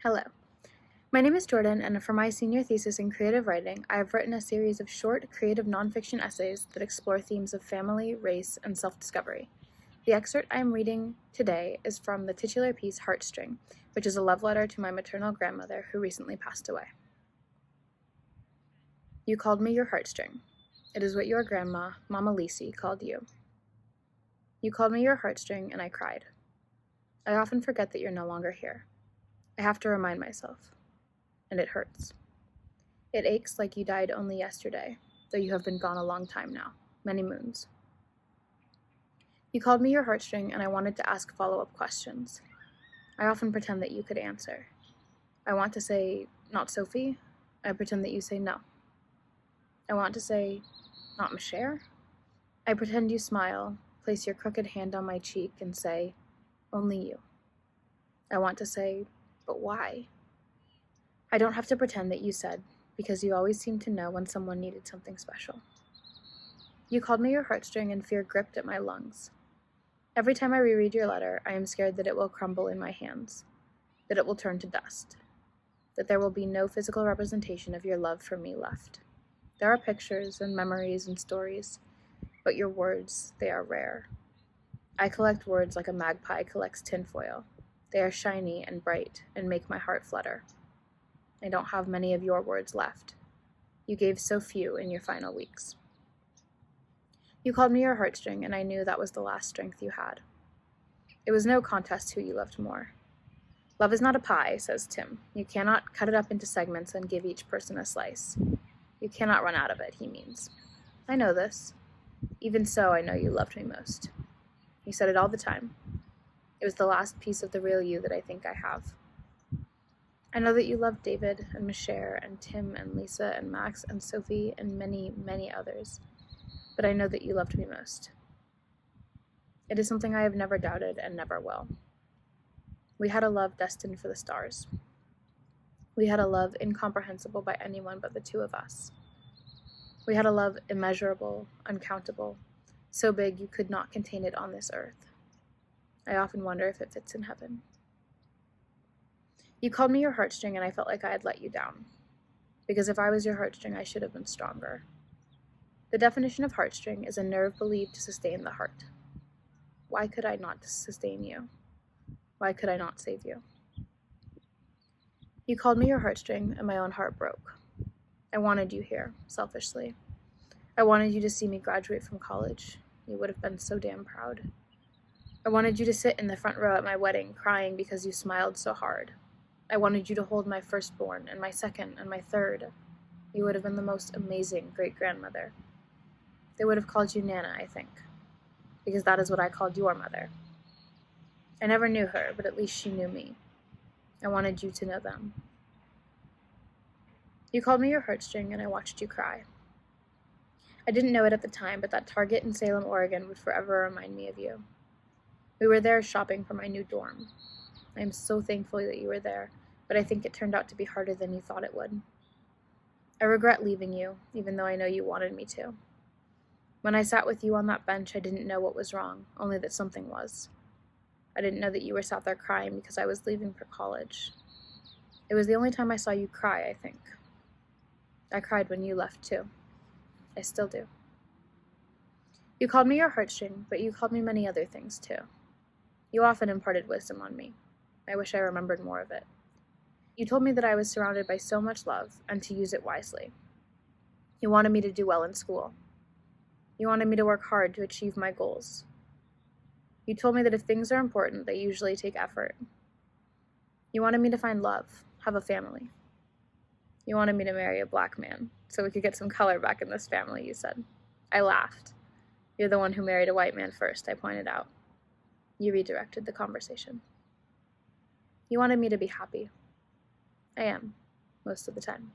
Hello. My name is Jordan, and for my senior thesis in creative writing, I have written a series of short, creative nonfiction essays that explore themes of family, race, and self-discovery. The excerpt I am reading today is from the titular piece Heartstring, which is a love letter to my maternal grandmother who recently passed away. You called me your heartstring. It is what your grandma, Mama Lisi, called you. You called me your heartstring, and I cried. I often forget that you're no longer here. I have to remind myself. And it hurts. It aches like you died only yesterday, though you have been gone a long time now, many moons. You called me your heartstring, and I wanted to ask follow-up questions. I often pretend that you could answer. I want to say, not Sophie. I pretend that you say no. I want to say, not Michelle. I pretend you smile, place your crooked hand on my cheek, and say, only you. I want to say, but why? I don't have to pretend that you said, because you always seem to know when someone needed something special. You called me your heartstring, and fear gripped at my lungs. Every time I reread your letter, I am scared that it will crumble in my hands, that it will turn to dust, that there will be no physical representation of your love for me left. There are pictures and memories and stories, but your words, they are rare. I collect words like a magpie collects tinfoil. They are shiny and bright and make my heart flutter. I don't have many of your words left. You gave so few in your final weeks. You called me your heartstring, and I knew that was the last strength you had. It was no contest who you loved more. Love is not a pie, says Tim. You cannot cut it up into segments and give each person a slice. You cannot run out of it, he means. I know this. Even so, I know you loved me most. You said it all the time. It was the last piece of the real you that I think I have. I know that you loved David and Michelle and Tim and Lisa and Max and Sophie and many, many others, but I know that you loved me most. It is something I have never doubted and never will. We had a love destined for the stars. We had a love incomprehensible by anyone but the two of us. We had a love immeasurable, uncountable, so big you could not contain it on this earth. I often wonder if it fits in heaven. You called me your heartstring, and I felt like I had let you down. Because if I was your heartstring, I should have been stronger. The definition of heartstring is a nerve believed to sustain the heart. Why could I not sustain you? Why could I not save you? You called me your heartstring, and my own heart broke. I wanted you here, selfishly. I wanted you to see me graduate from college. You would have been so damn proud. I wanted you to sit in the front row at my wedding, crying because you smiled so hard. I wanted you to hold my firstborn, and my second, and my third. You would have been the most amazing great-grandmother. They would have called you Nana, I think, because that is what I called your mother. I never knew her, but at least she knew me. I wanted you to know them. You called me your heartstring, and I watched you cry. I didn't know it at the time, but that Target in Salem, Oregon would forever remind me of you. We were there shopping for my new dorm. I am so thankful that you were there, but I think it turned out to be harder than you thought it would. I regret leaving you, even though I know you wanted me to. When I sat with you on that bench, I didn't know what was wrong, only that something was. I didn't know that you were sat there crying because I was leaving for college. It was the only time I saw you cry, I think. I cried when you left, too. I still do. You called me your heartstring, but you called me many other things, too. You often imparted wisdom on me. I wish I remembered more of it. You told me that I was surrounded by so much love, and to use it wisely. You wanted me to do well in school. You wanted me to work hard to achieve my goals. You told me that if things are important, they usually take effort. You wanted me to find love, have a family. You wanted me to marry a black man, so we could get some color back in this family, you said. I laughed. You're the one who married a white man first, I pointed out. You redirected the conversation. You wanted me to be happy. I am, most of the time.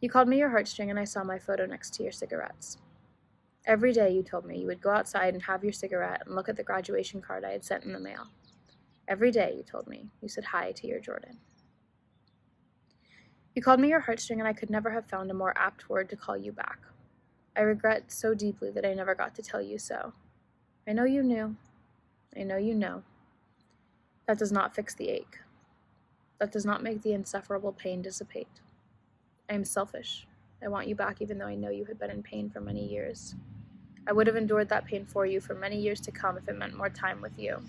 You called me your heartstring, and I saw my photo next to your cigarettes. Every day, you told me, you would go outside and have your cigarette and look at the graduation card I had sent in the mail. Every day, you told me, you said hi to your Jordan. You called me your heartstring, and I could never have found a more apt word to call you back. I regret so deeply that I never got to tell you so. I know you knew. I know you know. That does not fix the ache. That does not make the insufferable pain dissipate. I am selfish. I want you back even though I know you had been in pain for many years. I would have endured that pain for you for many years to come if it meant more time with you.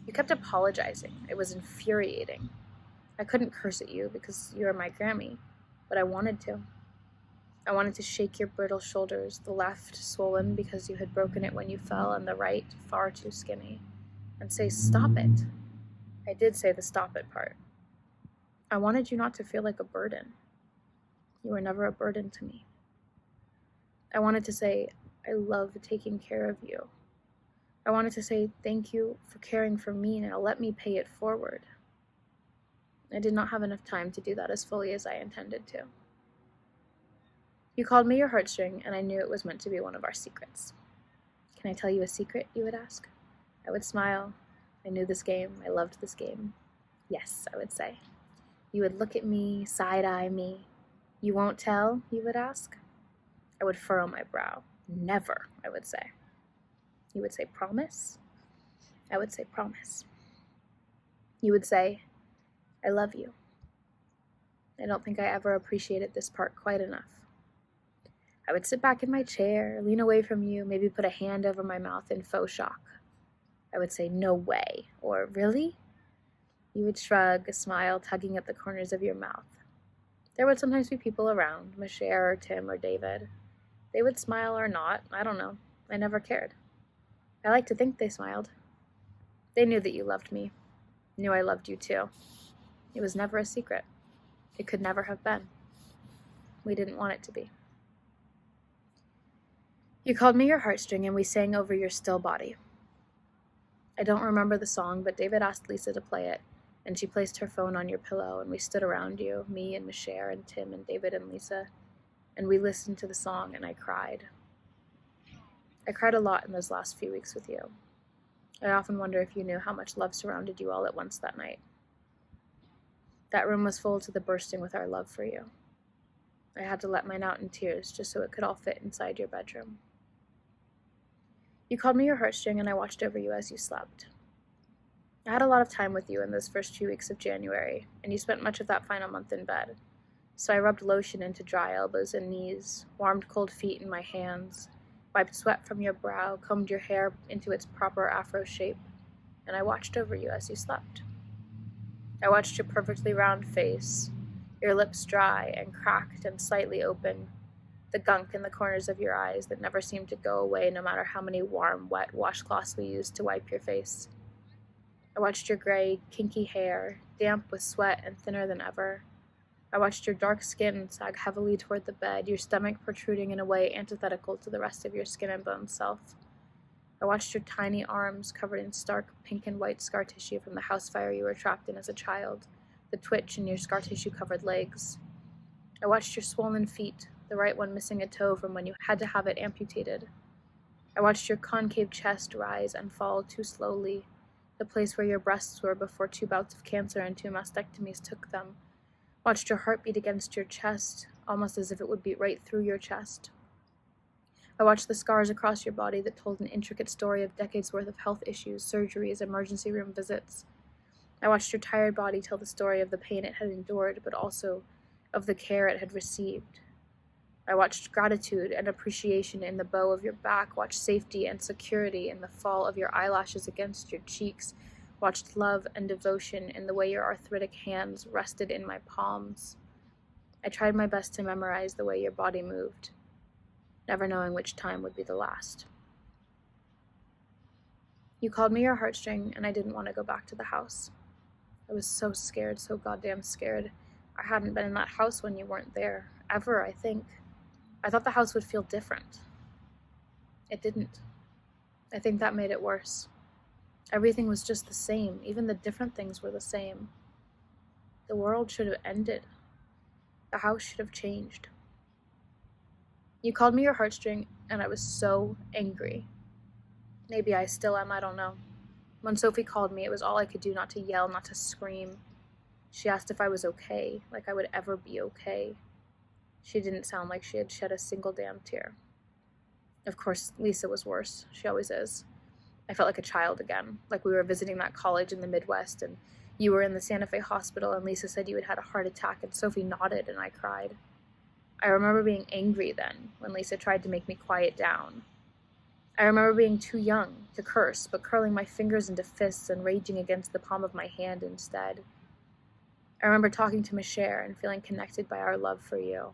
You kept apologizing. It was infuriating. I couldn't curse at you because you were my Grammy, but I wanted to. I wanted to shake your brittle shoulders, the left swollen because you had broken it when you fell, and the right far too skinny, and say, "Stop it." I did say the "stop it" part. I wanted you not to feel like a burden. You were never a burden to me. I wanted to say, "I love taking care of you." I wanted to say, "Thank you for caring for me, now let me pay it forward." I did not have enough time to do that as fully as I intended to. You called me your heartstring, and I knew it was meant to be one of our secrets. "Can I tell you a secret?" you would ask. I would smile. I knew this game. I loved this game. "Yes," I would say. You would look at me, side-eye me. "You won't tell?" you would ask. I would furrow my brow. "Never," I would say. You would say, "Promise?" I would say, "Promise." You would say, "I love you." I don't think I ever appreciated this part quite enough. I would sit back in my chair, lean away from you, maybe put a hand over my mouth in faux shock. I would say, "No way," or "Really?" You would shrug, smile, tugging at the corners of your mouth. There would sometimes be people around, Michelle or Tim or David. They would smile or not, I don't know. I never cared. I like to think they smiled. They knew that you loved me, knew I loved you too. It was never a secret. It could never have been. We didn't want it to be. You called me your heartstring, and we sang over your still body. I don't remember the song, but David asked Lisa to play it, and she placed her phone on your pillow, and we stood around you, me and Michelle and Tim and David and Lisa, and we listened to the song, and I cried. I cried a lot in those last few weeks with you. I often wonder if you knew how much love surrounded you all at once that night. That room was full to the bursting with our love for you. I had to let mine out in tears just so it could all fit inside your bedroom. You called me your heartstring, and I watched over you as you slept. I had a lot of time with you in those first few weeks of January, and you spent much of that final month in bed. So I rubbed lotion into dry elbows and knees, warmed cold feet in my hands, wiped sweat from your brow, combed your hair into its proper afro shape, and I watched over you as you slept. I watched your perfectly round face, your lips dry and cracked and slightly open, the gunk in the corners of your eyes that never seemed to go away no matter how many warm, wet washcloths we used to wipe your face. I watched your gray, kinky hair, damp with sweat and thinner than ever. I watched your dark skin sag heavily toward the bed, your stomach protruding in a way antithetical to the rest of your skin and bone self. I watched your tiny arms covered in stark pink and white scar tissue from the house fire you were trapped in as a child, the twitch in your scar tissue-covered legs. I watched your swollen feet, the right one missing a toe from when you had to have it amputated. I watched your concave chest rise and fall too slowly, the place where your breasts were before 2 bouts of cancer and 2 mastectomies took them. Watched your heart beat against your chest, almost as if it would beat right through your chest. I watched the scars across your body that told an intricate story of decades' worth of health issues, surgeries, emergency room visits. I watched your tired body tell the story of the pain it had endured, but also of the care it had received. I watched gratitude and appreciation in the bow of your back, watched safety and security in the fall of your eyelashes against your cheeks, watched love and devotion in the way your arthritic hands rested in my palms. I tried my best to memorize the way your body moved, never knowing which time would be the last. You called me your heartstring, and I didn't want to go back to the house. I was so scared, so goddamn scared. I hadn't been in that house when you weren't there, ever, I think. I thought the house would feel different. It didn't. I think that made it worse. Everything was just the same. Even the different things were the same. The world should have ended. The house should have changed. You called me your heartstring, and I was so angry. Maybe I still am, I don't know. When Sophie called me, it was all I could do not to yell, not to scream. She asked if I was okay, like I would ever be okay. She didn't sound like she had shed a single damn tear. Of course, Lisa was worse. She always is. I felt like a child again, like we were visiting that college in the Midwest, and You were in the Santa Fe hospital and Lisa said you had had a heart attack and Sophie nodded and I cried. I remember being angry then when Lisa tried to make me quiet down. I remember being too young to curse, but curling my fingers into fists and raging against the palm of my hand instead. I remember talking to Michelle and feeling connected by our love for you.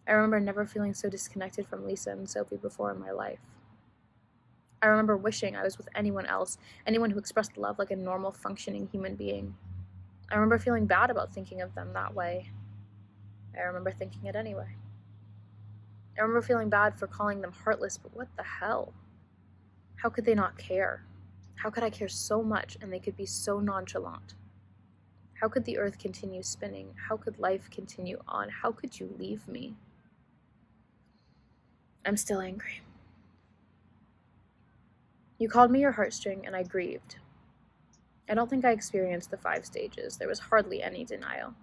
I remember never feeling so disconnected from Lisa and Sophie before in my life. I remember wishing I was with anyone else, anyone who expressed love like a normal, functioning human being. I remember feeling bad about thinking of them that way. I remember thinking it anyway. I remember feeling bad for calling them heartless, but what the hell? How could they not care? How could I care so much and they could be so nonchalant? How could the earth continue spinning? How could life continue on? How could you leave me? I'm still angry. You called me your heartstring and I grieved. I don't think I experienced the 5 stages. There was hardly any denial.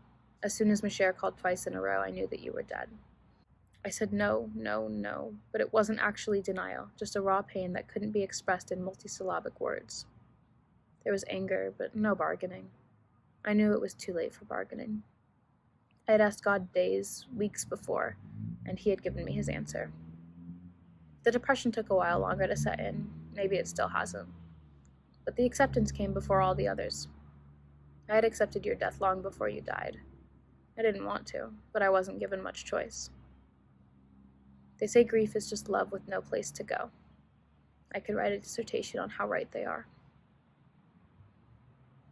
As soon as Michelle called twice in a row, I knew that you were dead. I said no, no, no, but it wasn't actually denial, just a raw pain that couldn't be expressed in multisyllabic words. There was anger, but no bargaining. I knew it was too late for bargaining. I had asked God days, weeks before, and he had given me his answer. The depression took a while longer to set in. Maybe it still hasn't. But the acceptance came before all the others. I had accepted your death long before you died. I didn't want to, but I wasn't given much choice. They say grief is just love with no place to go. I could write a dissertation on how right they are.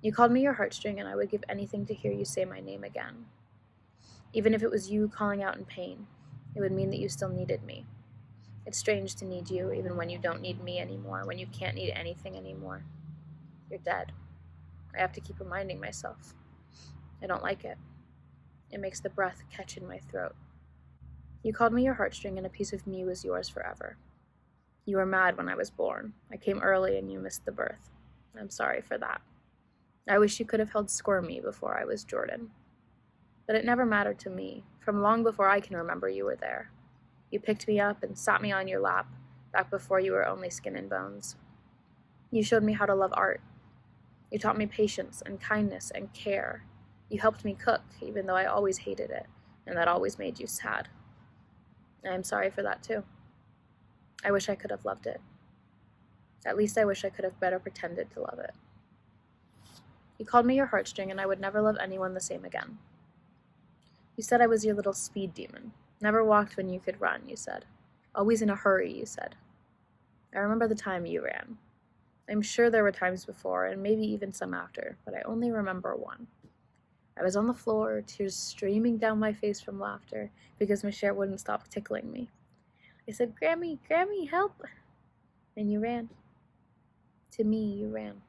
You called me your heartstring, and I would give anything to hear you say my name again. Even if it was you calling out in pain, it would mean that you still needed me. It's strange to need you even when you don't need me anymore, when you can't need anything anymore. You're dead. I have to keep reminding myself. I don't like it. It makes the breath catch in my throat. You called me your heartstring, and a piece of me was yours forever. You were mad when I was born. I came early and you missed the birth. I'm sorry for that. I wish you could have held Squirmy before I was Jordan. But it never mattered to me. From long before I can remember, you were there. You picked me up and sat me on your lap, back before you were only skin and bones. You showed me how to love art. You taught me patience and kindness and care. You helped me cook, even though I always hated it, and that always made you sad. I am sorry for that too. I wish I could have loved it. At least I wish I could have better pretended to love it. You called me your heartstring, and I would never love anyone the same again. You said I was your little speed demon. Never walked when you could run, you said. Always in a hurry, you said. I remember the time you ran. I'm sure there were times before, and maybe even some after, but I only remember one. I was on the floor, tears streaming down my face from laughter, because Michelle wouldn't stop tickling me. I said, Grammy, Grammy, help! And you ran. To me, you ran.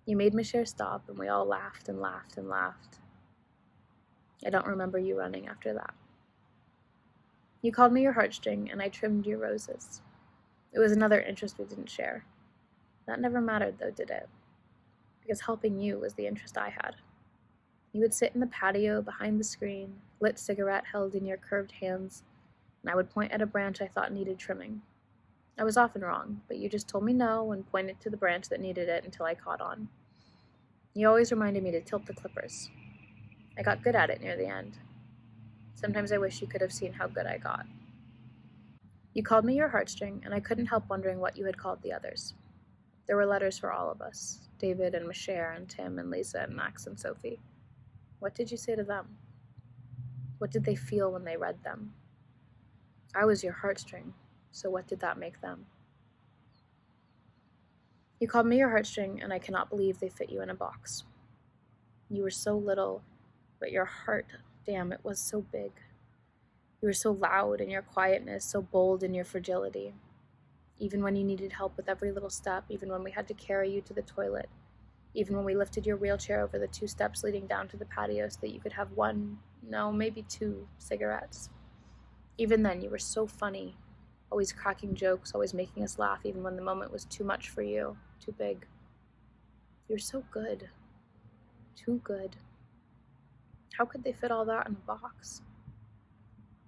You made Michelle stop, and we all laughed and laughed and laughed. I don't remember you running after that. You called me your heartstring, and I trimmed your roses. It was another interest we didn't share. That never mattered, though, did it? Because helping you was the interest I had. You would sit in the patio behind the screen, lit cigarette held in your curved hands, and I would point at a branch I thought needed trimming. I was often wrong, but you just told me no and pointed to the branch that needed it until I caught on. You always reminded me to tilt the clippers. I got good at it near the end. Sometimes I wish you could have seen how good I got. You called me your heartstring, and I couldn't help wondering what you had called the others. There were letters for all of us, David and Michelle and Tim and Lisa and Max and Sophie. What did you say to them? What did they feel when they read them? I was your heartstring, so what did that make them? You called me your heartstring, and I cannot believe they fit you in a box. You were so little, but your heart, damn, it was so big. You were so loud in your quietness, so bold in your fragility. Even when you needed help with every little step, even when we had to carry you to the toilet, even when we lifted your wheelchair over the 2 steps leading down to the patio so that you could have 1, no, maybe 2 cigarettes. Even then, you were so funny, always cracking jokes, always making us laugh, even when the moment was too much for you, too big. You're so good. Too good. How could they fit all that in a box?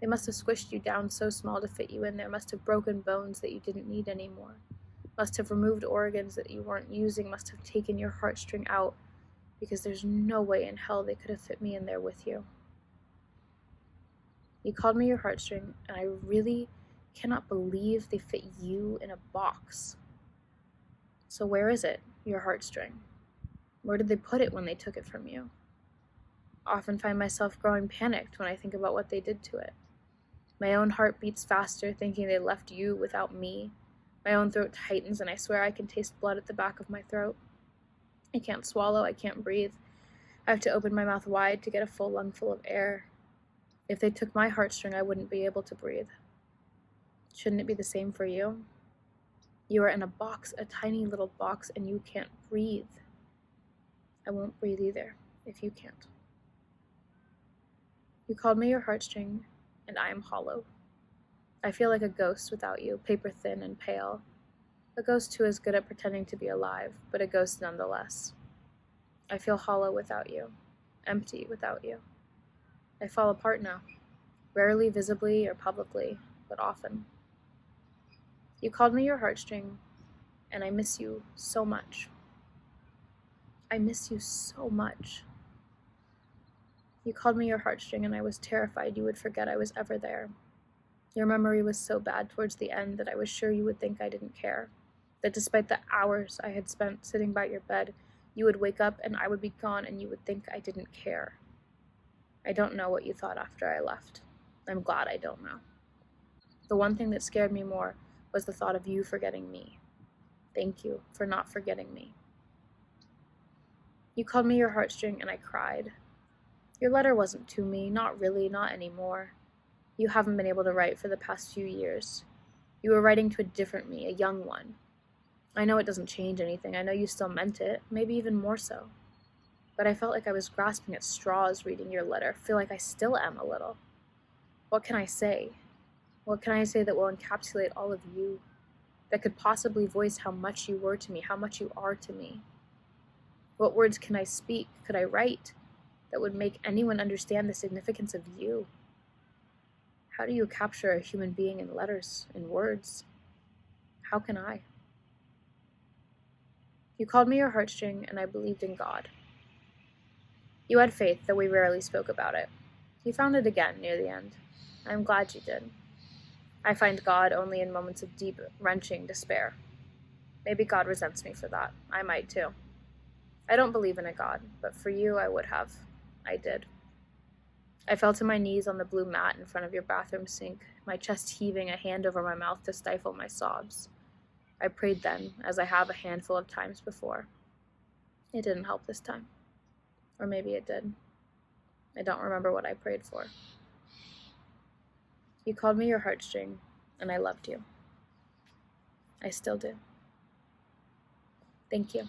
They must have squished you down so small to fit you in there, must have broken bones that you didn't need anymore, must have removed organs that you weren't using, must have taken your heartstring out because there's no way in hell they could have fit me in there with you. You called me your heartstring, and I really cannot believe they fit you in a box. So where is it, your heartstring? Where did they put it when they took it from you? I often find myself growing panicked when I think about what they did to it. My own heart beats faster thinking they left you without me. My own throat tightens, and I swear I can taste blood at the back of my throat. I can't swallow, I can't breathe. I have to open my mouth wide to get a full lungful of air. If they took my heartstring, I wouldn't be able to breathe. Shouldn't it be the same for you? You are in a box, a tiny little box, and you can't breathe. I won't breathe either, if you can't. You called me your heartstring, and I am hollow. I feel like a ghost without you, paper thin and pale. A ghost who is good at pretending to be alive, but a ghost nonetheless. I feel hollow without you, empty without you. I fall apart now, rarely visibly or publicly, but often. You called me your heartstring, and I miss you so much. I miss you so much. You called me your heartstring, and I was terrified you would forget I was ever there. Your memory was so bad towards the end that I was sure you would think I didn't care, that despite the hours I had spent sitting by your bed, you would wake up and I would be gone and you would think I didn't care. I don't know what you thought after I left. I'm glad I don't know. The one thing that scared me more was the thought of you forgetting me. Thank you for not forgetting me. You called me your heartstring, and I cried. Your letter wasn't to me, not really, not anymore. You haven't been able to write for the past few years. You were writing to a different me, a young one. I know it doesn't change anything. I know you still meant it, maybe even more so. But I felt like I was grasping at straws reading your letter. I feel like I still am a little. What can I say? What can I say that will encapsulate all of you? That could possibly voice how much you were to me, how much you are to me? What words can I speak, could I write, that would make anyone understand the significance of you? How do you capture a human being in letters, in words? How can I? You called me your heartstring, and I believed in God. You had faith, though we rarely spoke about it. You found it again near the end. I am glad you did. I find God only in moments of deep, wrenching despair. Maybe God resents me for that. I might too. I don't believe in a God, but for you I would have. I did. I fell to my knees on the blue mat in front of your bathroom sink, my chest heaving, a hand over my mouth to stifle my sobs. I prayed then, as I have a handful of times before. It didn't help this time. Or maybe it did. I don't remember what I prayed for. You called me your heartstring, and I loved you. I still do. Thank you.